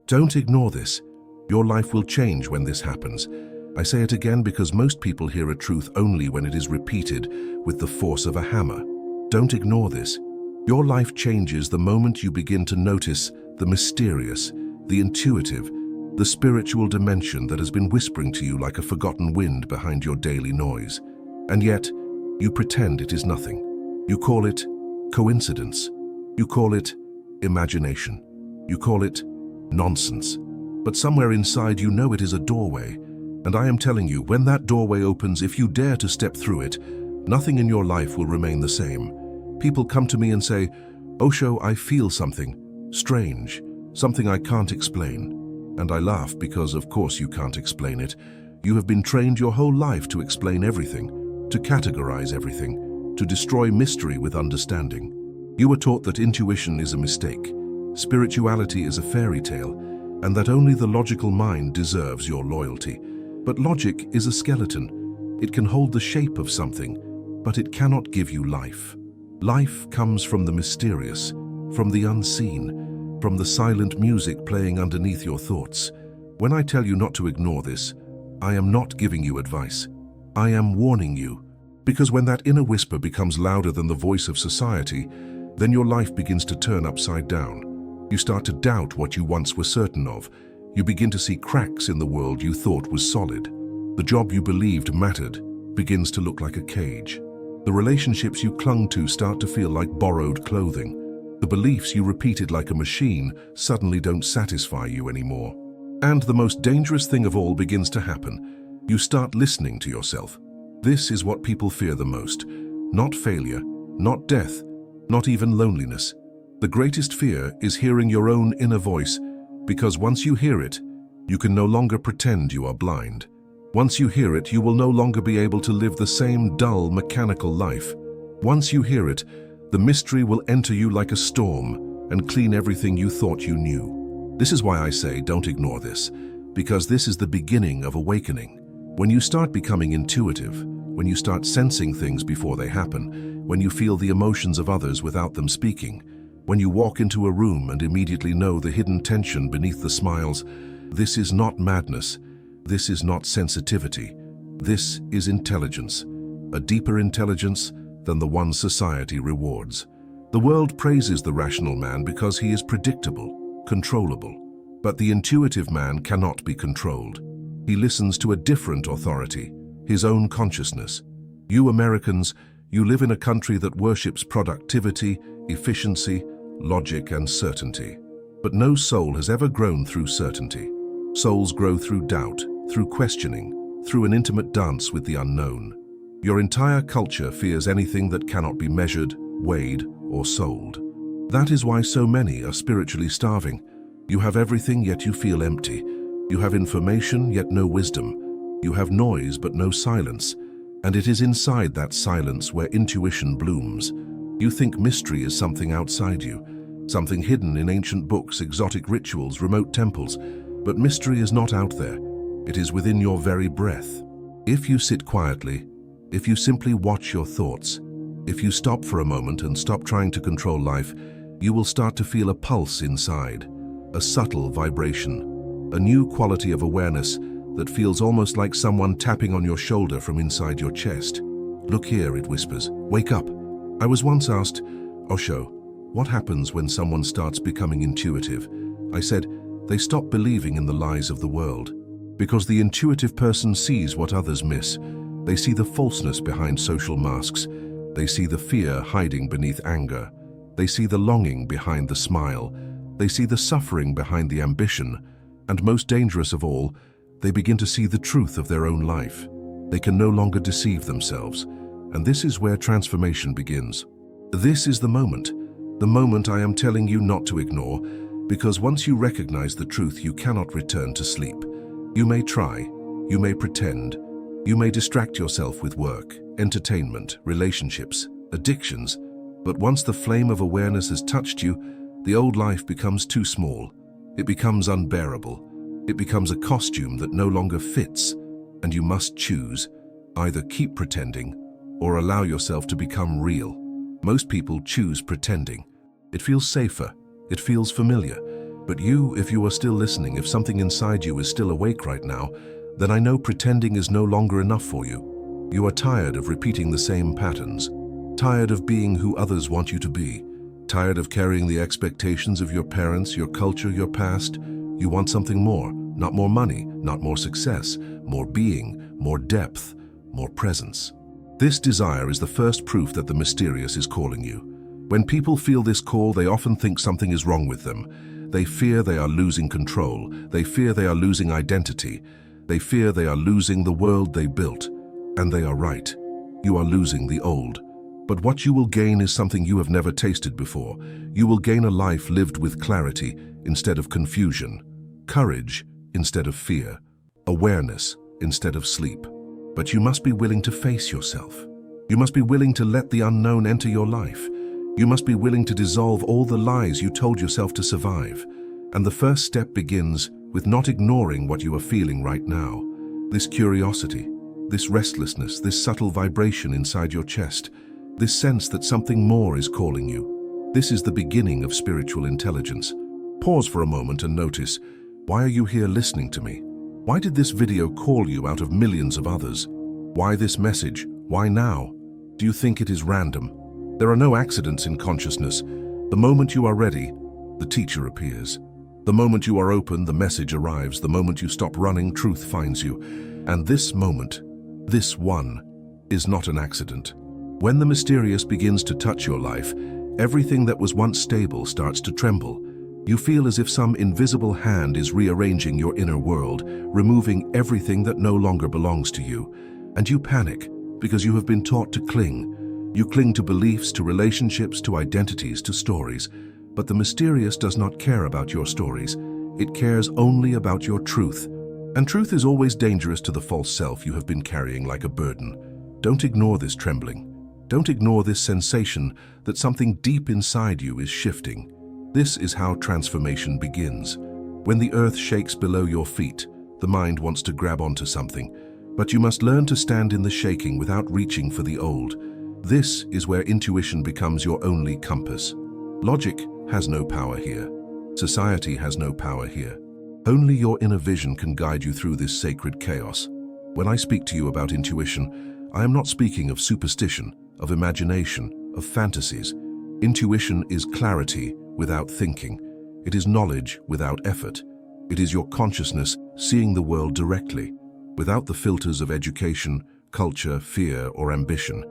Don't ignore this. Your life will change when this happens. I say it again because most people hear a truth only when it is repeated with the force of a hammer. Don't ignore this. Your life changes the moment you begin to notice the mysterious, the intuitive, the spiritual dimension that has been whispering to you like a forgotten wind behind your daily noise. And yet, you pretend it is nothing. You call it coincidence. You call it imagination. You call it nonsense. But somewhere inside you know it is a doorway. And I am telling you, when that doorway opens, if you dare to step through it, nothing in your life will remain the same. People come to me and say, "Osho, I feel something strange, something I can't explain." And I laugh because of course you can't explain it. You have been trained your whole life to explain everything, to categorize everything, to destroy mystery with understanding. You were taught that intuition is a mistake, spirituality is a fairy tale, and that only the logical mind deserves your loyalty. But logic is a skeleton. It can hold the shape of something, but it cannot give you life. Life comes from the mysterious, from the unseen, from the silent music playing underneath your thoughts. When I tell you not to ignore this, I am not giving you advice. I am warning you. Because when that inner whisper becomes louder than the voice of society, then your life begins to turn upside down. You start to doubt what you once were certain of. You begin to see cracks in the world you thought was solid. The job you believed mattered begins to look like a cage. The relationships you clung to start to feel like borrowed clothing. The beliefs you repeated like a machine suddenly don't satisfy you anymore. And the most dangerous thing of all begins to happen. You start listening to yourself. This is what people fear the most. Not failure, not death, not even loneliness. The greatest fear is hearing your own inner voice, because once you hear it, you can no longer pretend you are blind. Once you hear it, you will no longer be able to live the same dull, mechanical life. Once you hear it, the mystery will enter you like a storm and clean everything you thought you knew. This is why I say don't ignore this, because this is the beginning of awakening. When you start becoming intuitive, when you start sensing things before they happen, when you feel the emotions of others without them speaking, when you walk into a room and immediately know the hidden tension beneath the smiles, this is not madness. This is not sensitivity. This is intelligence, a deeper intelligence than the one society rewards. The world praises the rational man because he is predictable, controllable. But the intuitive man cannot be controlled. He listens to a different authority, his own consciousness. You Americans, you live in a country that worships productivity, efficiency, logic, and certainty. But no soul has ever grown through certainty. Souls grow through doubt, through questioning, through an intimate dance with the unknown. Your entire culture fears anything that cannot be measured, weighed, or sold. That is why so many are spiritually starving. You have everything, yet you feel empty. You have information, yet no wisdom. You have noise, but no silence. And it is inside that silence where intuition blooms. You think mystery is something outside you, something hidden in ancient books, exotic rituals, remote temples. But mystery is not out there. It is within your very breath. If you sit quietly, if you simply watch your thoughts, if you stop for a moment and stop trying to control life, you will start to feel a pulse inside, a subtle vibration, a new quality of awareness that feels almost like someone tapping on your shoulder from inside your chest. "Look here," it whispers. "Wake up." I was once asked, "Osho, what happens when someone starts becoming intuitive?" I said, "They stop believing in the lies of the world." Because the intuitive person sees what others miss. They see the falseness behind social masks. They see the fear hiding beneath anger. They see the longing behind the smile. They see the suffering behind the ambition. And most dangerous of all, they begin to see the truth of their own life. They can no longer deceive themselves. And this is where transformation begins. This is the moment I am telling you not to ignore, because once you recognize the truth, you cannot return to sleep. You may try, you may pretend, you may distract yourself with work, entertainment, relationships, addictions, but once the flame of awareness has touched you, the old life becomes too small. It becomes unbearable. It becomes a costume that no longer fits, and you must choose, either keep pretending or allow yourself to become real. Most people choose pretending. It feels safer, it feels familiar, But you, if you are still listening, if something inside you is still awake right now, then I know pretending is no longer enough for you. You are tired of repeating the same patterns, tired of being who others want you to be, tired of carrying the expectations of your parents, your culture, your past. You want something more, not more money, not more success, more being, more depth, more presence. This desire is the first proof that the mysterious is calling you. When people feel this call, they often think something is wrong with them. They fear they are losing control. They fear they are losing identity. They fear they are losing the world they built. And they are right. You are losing the old. But what you will gain is something you have never tasted before. You will gain a life lived with clarity instead of confusion, courage instead of fear, awareness instead of sleep. But you must be willing to face yourself. You must be willing to let the unknown enter your life. You must be willing to dissolve all the lies you told yourself to survive. And the first step begins with not ignoring what you are feeling right now. This curiosity, this restlessness, this subtle vibration inside your chest, this sense that something more is calling you. This is the beginning of spiritual intelligence. Pause for a moment and notice, why are you here listening to me? Why did this video call you out of millions of others? Why this message? Why now? Do you think it is random? There are no accidents in consciousness. The moment you are ready, the teacher appears. The moment you are open, the message arrives. The moment you stop running, truth finds you. And this moment, this one, is not an accident. When the mysterious begins to touch your life, everything that was once stable starts to tremble. You feel as if some invisible hand is rearranging your inner world, removing everything that no longer belongs to you. And you panic because you have been taught to cling. You cling to beliefs, to relationships, to identities, to stories. But the mysterious does not care about your stories. It cares only about your truth. And truth is always dangerous to the false self you have been carrying like a burden. Don't ignore this trembling. Don't ignore this sensation that something deep inside you is shifting. This is how transformation begins. When the earth shakes below your feet, the mind wants to grab onto something, but you must learn to stand in the shaking without reaching for the old. This is where intuition becomes your only compass. Logic has no power here. Society has no power here. Only your inner vision can guide you through this sacred chaos. When I speak to you about intuition, I am not speaking of superstition, of imagination, of fantasies. Intuition is clarity without thinking. It is knowledge without effort. It is your consciousness seeing the world directly, without the filters of education, culture, fear, or ambition.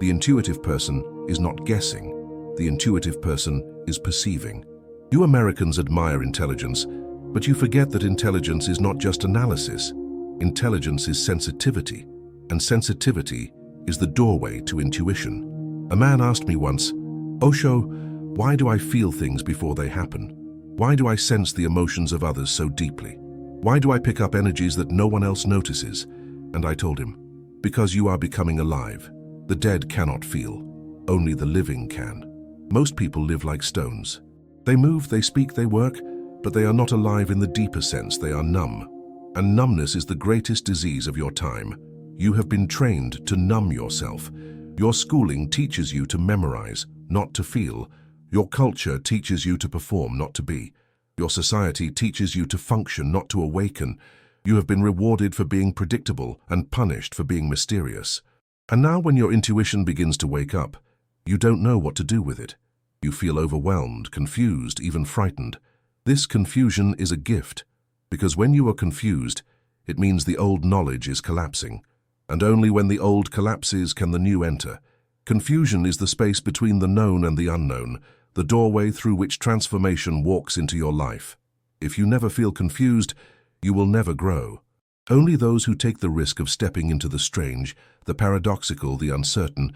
The intuitive person is not guessing. The intuitive person is perceiving. You Americans admire intelligence, but you forget that intelligence is not just analysis. Intelligence is sensitivity, and sensitivity is the doorway to intuition. A man asked me once, "Osho, why do I feel things before they happen? Why do I sense the emotions of others so deeply? Why do I pick up energies that no one else notices?" And I told him, "Because you are becoming alive. The dead cannot feel. Only the living can." Most people live like stones. They move, they speak, they work, but they are not alive in the deeper sense. They are numb. And numbness is the greatest disease of your time. You have been trained to numb yourself. Your schooling teaches you to memorize, not to feel. Your culture teaches you to perform, not to be. Your society teaches you to function, not to awaken. You have been rewarded for being predictable and punished for being mysterious. And now when your intuition begins to wake up, you don't know what to do with it. You feel overwhelmed, confused, even frightened. This confusion is a gift, because when you are confused, it means the old knowledge is collapsing. And only when the old collapses can the new enter. Confusion is the space between the known and the unknown, the doorway through which transformation walks into your life. If you never feel confused, you will never grow. Only those who take the risk of stepping into the strange, the paradoxical, the uncertain,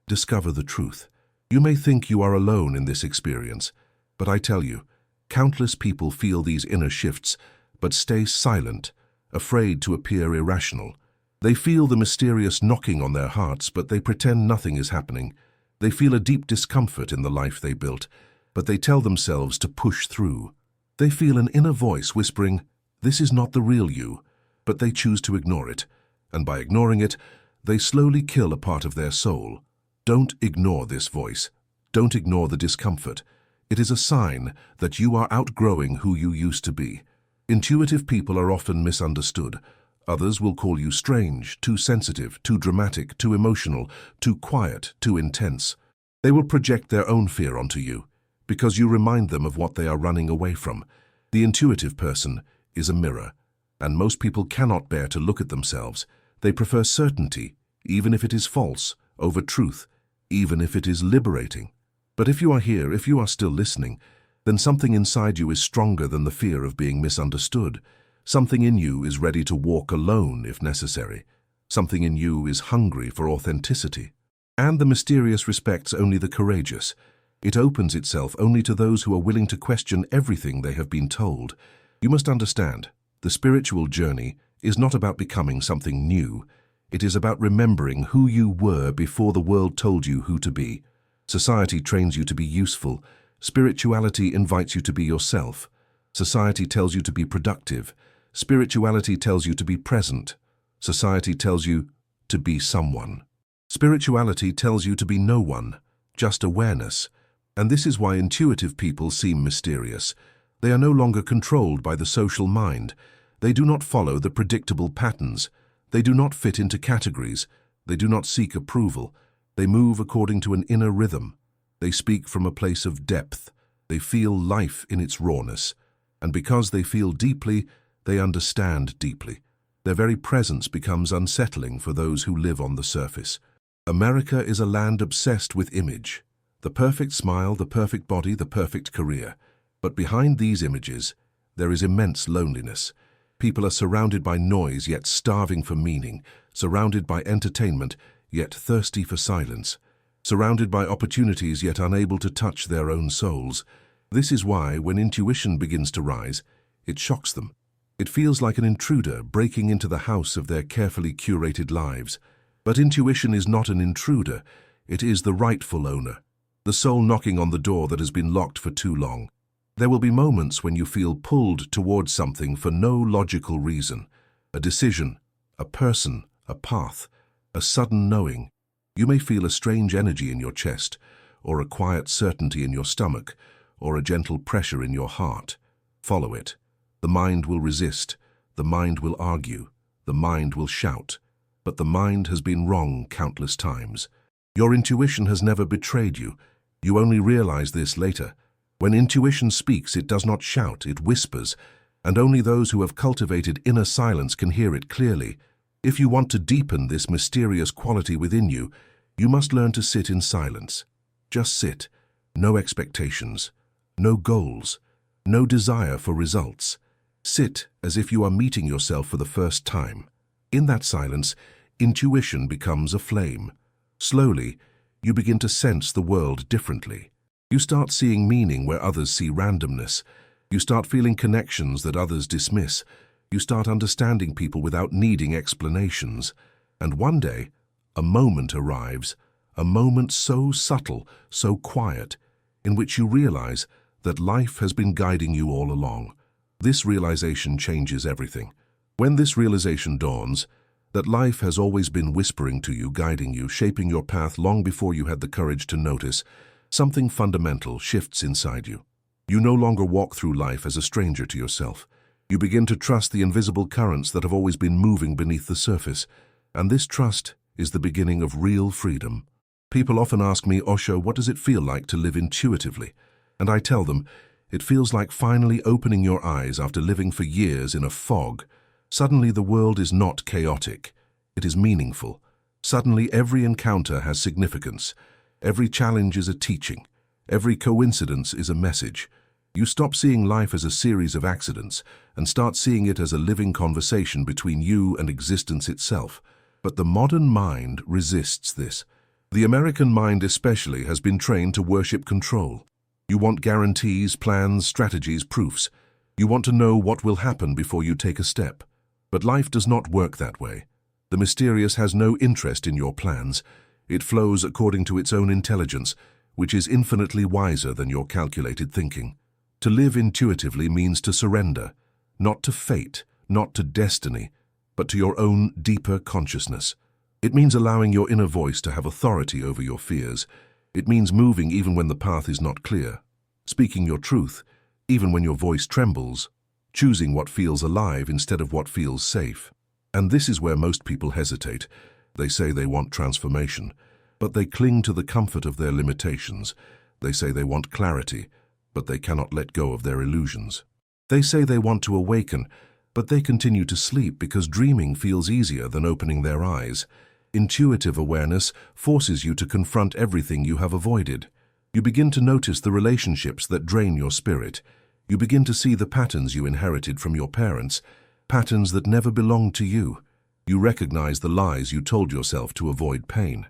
discover the truth. You may think you are alone in this experience, but I tell you, countless people feel these inner shifts, but stay silent, afraid to appear irrational. They feel the mysterious knocking on their hearts, but they pretend nothing is happening. They feel a deep discomfort in the life they built, but they tell themselves to push through. They feel an inner voice whispering, "This is not the real you," but they choose to ignore it, and by ignoring it, they slowly kill a part of their soul. Don't ignore this voice. Don't ignore the discomfort. It is a sign that you are outgrowing who you used to be. Intuitive people are often misunderstood. Others will call you strange, too sensitive, too dramatic, too emotional, too quiet, too intense. They will project their own fear onto you, because you remind them of what they are running away from. The intuitive person is a mirror, and most people cannot bear to look at themselves. They prefer certainty, even if it is false, over truth, even if it is liberating. But if you are here, if you are still listening, then something inside you is stronger than the fear of being misunderstood. Something in you is ready to walk alone if necessary. Something in you is hungry for authenticity. And the mysterious respects only the courageous. It opens itself only to those who are willing to question everything they have been told. You must understand, the spiritual journey is not about becoming something new. It is about remembering who you were before the world told you who to be. Society trains you to be useful. Spirituality invites you to be yourself. Society tells you to be productive. Spirituality tells you to be present. Society tells you to be someone. Spirituality tells you to be no one, just awareness. And this is why intuitive people seem mysterious. They are no longer controlled by the social mind. They do not follow the predictable patterns. They do not fit into categories. They do not seek approval. They move according to an inner rhythm. They speak from a place of depth. They feel life in its rawness. And because they feel deeply, they understand deeply. Their very presence becomes unsettling for those who live on the surface. America is a land obsessed with image. The perfect smile, the perfect body, the perfect career. But behind these images, there is immense loneliness. People are surrounded by noise, yet starving for meaning. Surrounded by entertainment, yet thirsty for silence. Surrounded by opportunities, yet unable to touch their own souls. This is why, when intuition begins to rise, it shocks them. It feels like an intruder breaking into the house of their carefully curated lives. But intuition is not an intruder. It is the rightful owner. The soul knocking on the door that has been locked for too long. There will be moments when you feel pulled towards something for no logical reason. A decision, a person, a path, a sudden knowing. You may feel a strange energy in your chest, or a quiet certainty in your stomach, or a gentle pressure in your heart. Follow it. The mind will resist. The mind will argue. The mind will shout. But the mind has been wrong countless times. Your intuition has never betrayed you. You only realize this later. When intuition speaks, it does not shout, it whispers, and only those who have cultivated inner silence can hear it clearly. If you want to deepen this mysterious quality within you, you must learn to sit in silence. Just sit. No expectations. No goals. No desire for results. Sit as if you are meeting yourself for the first time. In that silence, intuition becomes a flame. Slowly, you begin to sense the world differently. You start seeing meaning where others see randomness. You start feeling connections that others dismiss. You start understanding people without needing explanations. And one day, a moment arrives, a moment so subtle, so quiet, in which you realize that life has been guiding you all along. This realization changes everything. When this realization dawns, that life has always been whispering to you, guiding you, shaping your path long before you had the courage to notice, something fundamental shifts inside you. You no longer walk through life as a stranger to yourself. You begin to trust the invisible currents that have always been moving beneath the surface. And this trust is the beginning of real freedom. People often ask me, Osho, what does it feel like to live intuitively? And I tell them, it feels like finally opening your eyes after living for years in a fog. Suddenly the world is not chaotic. It is meaningful. Suddenly every encounter has significance. Every challenge is a teaching. Every coincidence is a message. You stop seeing life as a series of accidents and start seeing it as a living conversation between you and existence itself. But the modern mind resists this. The American mind especially has been trained to worship control. You want guarantees, plans, strategies, proofs. You want to know what will happen before you take a step. But life does not work that way. The mysterious has no interest in your plans. It flows according to its own intelligence, which is infinitely wiser than your calculated thinking. To live intuitively means to surrender, not to fate, not to destiny, but to your own deeper consciousness. It means allowing your inner voice to have authority over your fears. It means moving even when the path is not clear. speaking your truth, even when your voice trembles, choosing what feels alive instead of what feels safe. And this is where most people hesitate. They say they want transformation, but they cling to the comfort of their limitations. They say they want clarity, but they cannot let go of their illusions. They say they want to awaken, but they continue to sleep because dreaming feels easier than opening their eyes. Intuitive awareness forces you to confront everything you have avoided. You begin to notice the relationships that drain your spirit. You begin to see the patterns you inherited from your parents, patterns that never belonged to you. You recognize the lies you told yourself to avoid pain.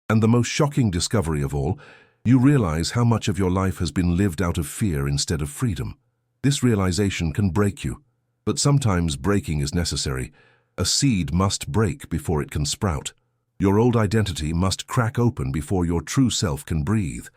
And the most shocking discovery of all, you realize how much of your life has been lived out of fear instead of freedom. This realization can break you, but sometimes breaking is necessary. A seed must break before it can sprout. Your old identity must crack open before your true self can breathe.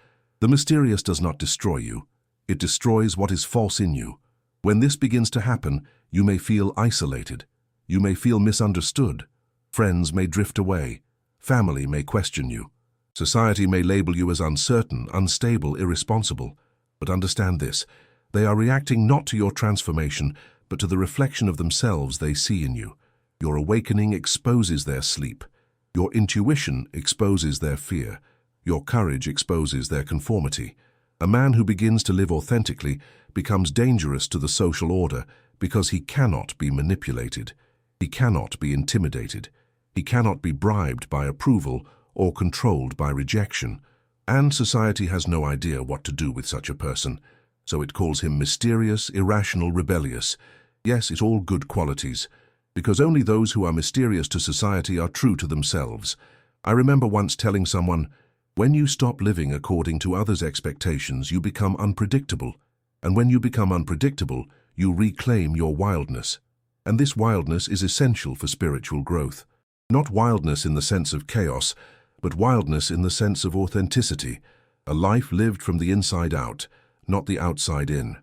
The mysterious does not destroy you. It destroys what is false in you. When this begins to happen, you may feel isolated. You may feel misunderstood. Friends may drift away. Family may question you. Society may label you as uncertain, unstable, irresponsible. But understand this. They are reacting not to your transformation, but to the reflection of themselves they see in you. Your awakening exposes their sleep. Your intuition exposes their fear. Your courage exposes their conformity. A man who begins to live authentically becomes dangerous to the social order because he cannot be manipulated. He cannot be intimidated. He cannot be bribed by approval or controlled by rejection. And society has no idea what to do with such a person. So it calls him mysterious, irrational, rebellious. Yes, it's all good qualities, because only those who are mysterious to society are true to themselves. I remember once telling someone, when you stop living according to others' expectations, you become unpredictable. And when you become unpredictable, you reclaim your wildness. And this wildness is essential for spiritual growth. Not wildness in the sense of chaos, but wildness in the sense of authenticity, a life lived from the inside out, not the outside in.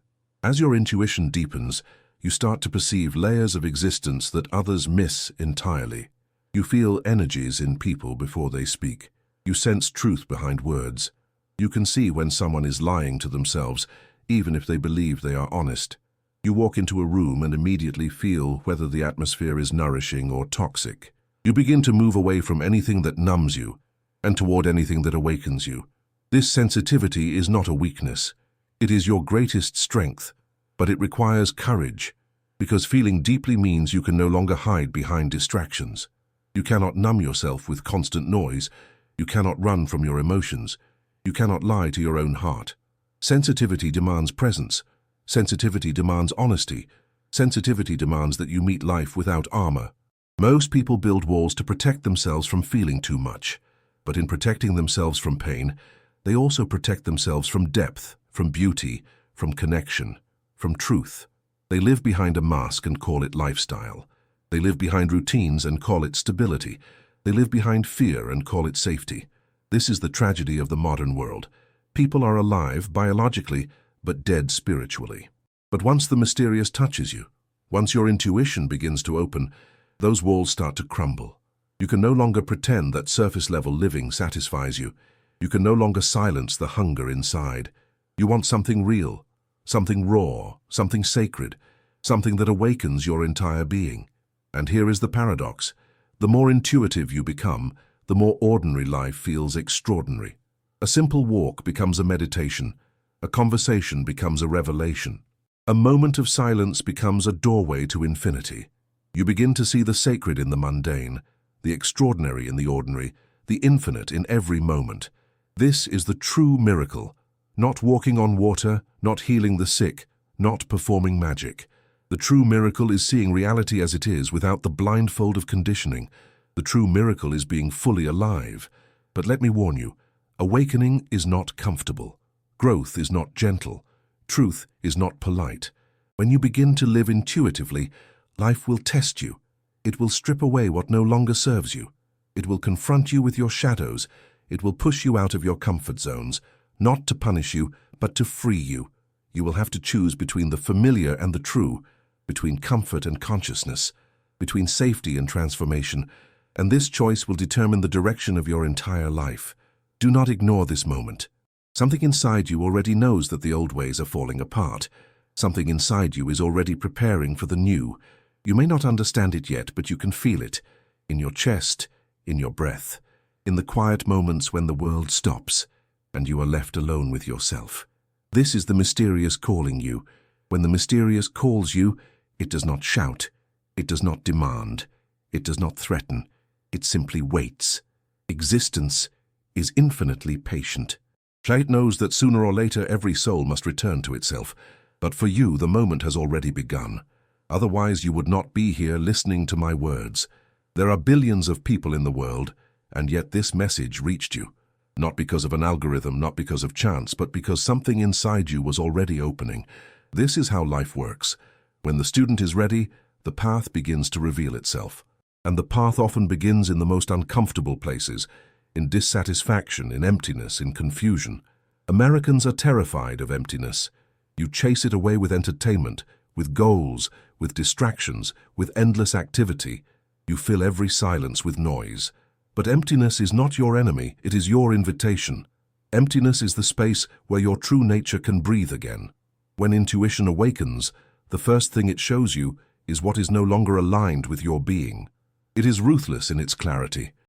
As your intuition deepens, you start to perceive layers of existence that others miss entirely. You feel energies in people before they speak. You sense truth behind words. You can see when someone is lying to themselves, even if they believe they are honest. You walk into a room and immediately feel whether the atmosphere is nourishing or toxic. You begin to move away from anything that numbs you and toward anything that awakens you. This sensitivity is not a weakness. It is your greatest strength, but it requires courage, because feeling deeply means you can no longer hide behind distractions. You cannot numb yourself with constant noise. You cannot run from your emotions. You cannot lie to your own heart. Sensitivity demands presence. Sensitivity demands honesty. Sensitivity demands that you meet life without armor. Most people build walls to protect themselves from feeling too much, but in protecting themselves from pain, they also protect themselves from depth, from beauty, from connection, from truth. They live behind a mask and call it lifestyle. They live behind routines and call it stability. They live behind fear and call it safety. This is the tragedy of the modern world. People are alive biologically, but dead spiritually. But once the mysterious touches you, once your intuition begins to open, those walls start to crumble. You can no longer pretend that surface-level living satisfies you. You can no longer silence the hunger inside. You want something real, something raw, something sacred, something that awakens your entire being. And here is the paradox. The more intuitive you become, the more ordinary life feels extraordinary. A simple walk becomes a meditation. A conversation becomes a revelation. A moment of silence becomes a doorway to infinity. You begin to see the sacred in the mundane, the extraordinary in the ordinary, the infinite in every moment. This is the true miracle. Not walking on water, not healing the sick, not performing magic. The true miracle is seeing reality as it is without the blindfold of conditioning. The true miracle is being fully alive. But let me warn you, awakening is not comfortable. Growth is not gentle. Truth is not polite. When you begin to live intuitively, life will test you. It will strip away what no longer serves you. It will confront you with your shadows. It will push you out of your comfort zones, not to punish you, but to free you. You will have to choose between the familiar and the true, between comfort and consciousness, between safety and transformation, and this choice will determine the direction of your entire life. Do not ignore this moment. Something inside you already knows that the old ways are falling apart. Something inside you is already preparing for the new. You may not understand it yet, but you can feel it. In your chest, in your breath, in the quiet moments when the world stops and you are left alone with yourself. This is the mysterious calling you. When the mysterious calls you, it does not shout, it does not demand, it does not threaten, it simply waits. Existence is infinitely patient. It knows that sooner or later every soul must return to itself, but for you the moment has already begun. Otherwise you would not be here listening to my words. There are billions of people in the world, and yet this message reached you. Not because of an algorithm, not because of chance, but because something inside you was already opening. This is how life works. When the student is ready, the path begins to reveal itself. And the path often begins in the most uncomfortable places, in dissatisfaction, in emptiness, in confusion. Americans are terrified of emptiness. You chase it away with entertainment, with goals, with distractions, with endless activity. You fill every silence with noise. But emptiness is not your enemy, it is your invitation. Emptiness is the space where your true nature can breathe again. When intuition awakens, the first thing it shows you is what is no longer aligned with your being. It is ruthless in its clarity.